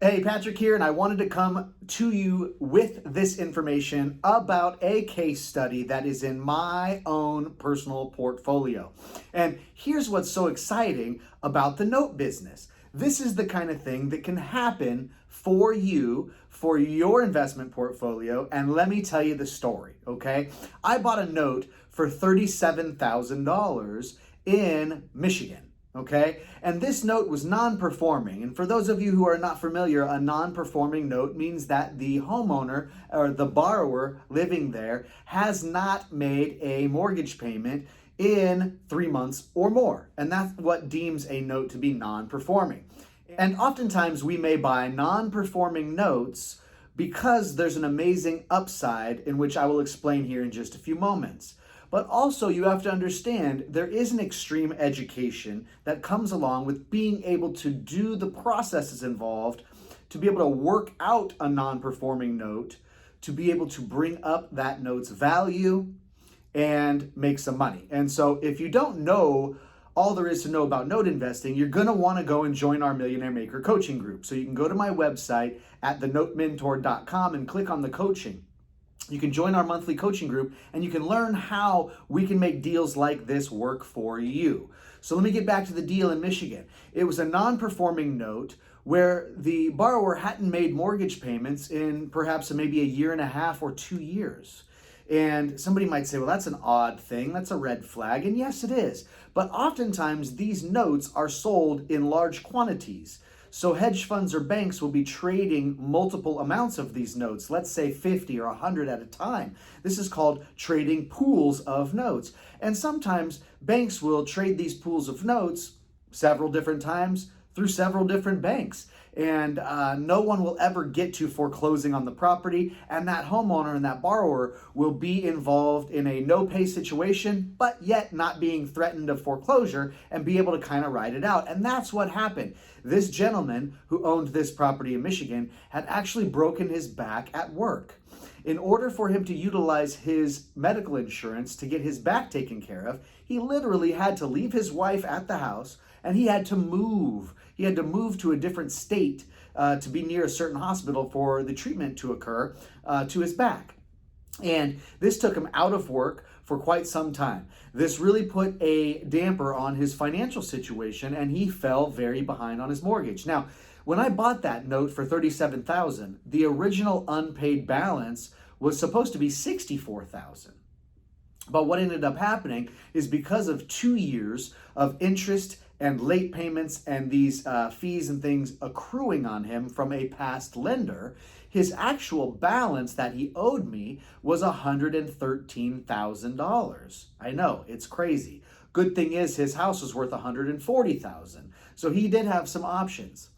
Hey, Patrick here, and I wanted to come to you with this information about a case study that is in my own personal portfolio. And here's what's so exciting about the note business. This is the kind of thing that can happen for you, for your investment portfolio. And let me tell you the story, okay? I bought a note for $37,000 in Michigan. Okay, and this note was non-performing. And for those of you who are not familiar, a non-performing note means that the homeowner or the borrower living there has not made a mortgage payment in 3 months or more. And that's what deems a note to be non-performing. And oftentimes we may buy non-performing notes because there's an amazing upside, in which I will explain here in just a few moments. But also, you have to understand there is an extreme education that comes along with being able to do the processes involved to be able to work out a non-performing note, to be able to bring up that note's value and make some money. And so if you don't know all there is to know about note investing, you're going to want to go and join our Millionaire Maker coaching group. So you can go to my website at thenotementor.com and click on the coaching. You can join our monthly coaching group and you can learn how we can make deals like this work for you. So let me get back to the deal in Michigan. It was a non-performing note where the borrower hadn't made mortgage payments in perhaps maybe a year and a half or 2 years. And somebody might say, well, that's an odd thing. That's a red flag. And yes, it is. But oftentimes these notes are sold in large quantities. So hedge funds or banks will be trading multiple amounts of these notes, let's say 50 or 100 at a time. This is called trading pools of notes. And sometimes banks will trade these pools of notes several different times through several different banks. And no one will ever get to foreclosing on the property, and that homeowner and that borrower will be involved in a no-pay situation, but yet not being threatened of foreclosure and be able to kind of ride it out. And that's what happened. This gentleman who owned this property in Michigan had actually broken his back at work. In order for him to utilize his medical insurance to get his back taken care of, he literally had to leave his wife at the house, and he had to move. He had to move to a different state to be near a certain hospital for the treatment to occur to his back. And this took him out of work for quite some time. This really put a damper on his financial situation, and he fell very behind on his mortgage. Now, when I bought that note for $37,000, the original unpaid balance was supposed to be $64,000. But what ended up happening is because of 2 years of interest and late payments and these fees and things accruing on him from a past lender, his actual balance that he owed me was $113,000. I know, it's crazy. Good thing is his house was worth $140,000. So he did have some options.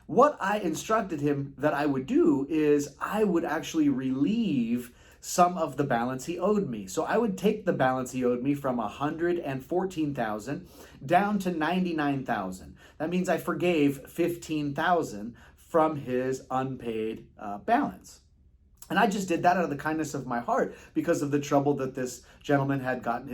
What I instructed him that I would do is I would actually relieve some of the balance he owed me. So I would take the balance he owed me from $114,000 down to $99,000. That means I forgave $15,000 from his unpaid balance. And I just did that out of the kindness of my heart because of the trouble that this gentleman had gotten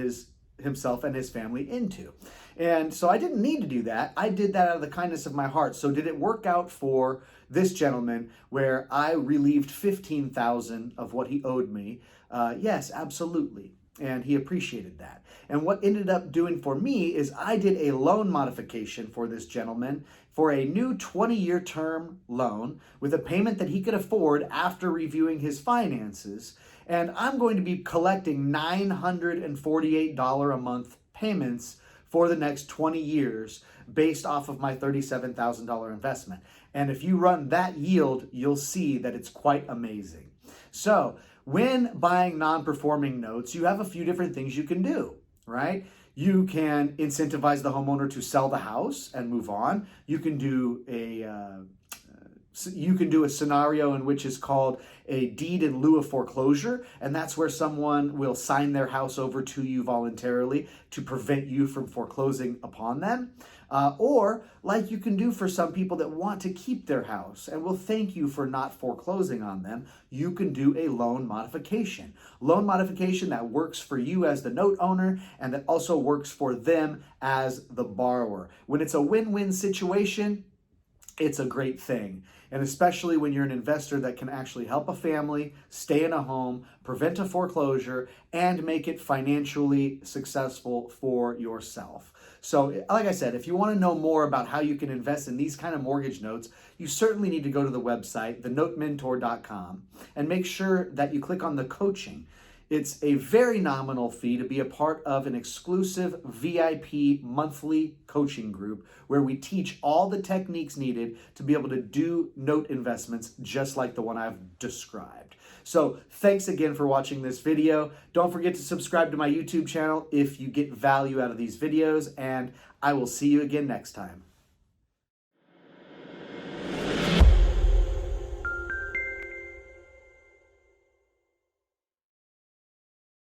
himself and his family into. And so I didn't need to do that. I did that out of the kindness of my heart. So did it work out for this gentleman where I relieved $15,000 of what he owed me? Yes, absolutely. And he appreciated that. And what ended up doing for me is I did a loan modification for this gentleman for a new 20-year term loan with a payment that he could afford after reviewing his finances. And I'm going to be collecting $948 a month payments for the next 20 years based off of my $37,000 investment. And if you run that yield, you'll see that it's quite amazing. So when buying non-performing notes, you have a few different things you can do, right? You can incentivize the homeowner to sell the house and move on. You can do a scenario in which is called a deed in lieu of foreclosure, and that's where someone will sign their house over to you voluntarily to prevent you from foreclosing upon them. Or like you can do for some people that want to keep their house and will thank you for not foreclosing on them, you can do a loan modification. Loan modification that works for you as the note owner and that also works for them as the borrower. When it's a win-win situation, it's a great thing. And especially when you're an investor that can actually help a family stay in a home, prevent a foreclosure, and make it financially successful for yourself. So, like I said, if you want to know more about how you can invest in these kind of mortgage notes, you certainly need to go to the website, thenotementor.com, and make sure that you click on the coaching. It's a very nominal fee to be a part of an exclusive VIP monthly coaching group where we teach all the techniques needed to be able to do note investments just like the one I've described. So thanks again for watching this video. Don't forget to subscribe to my YouTube channel if you get value out of these videos, and I will see you again next time.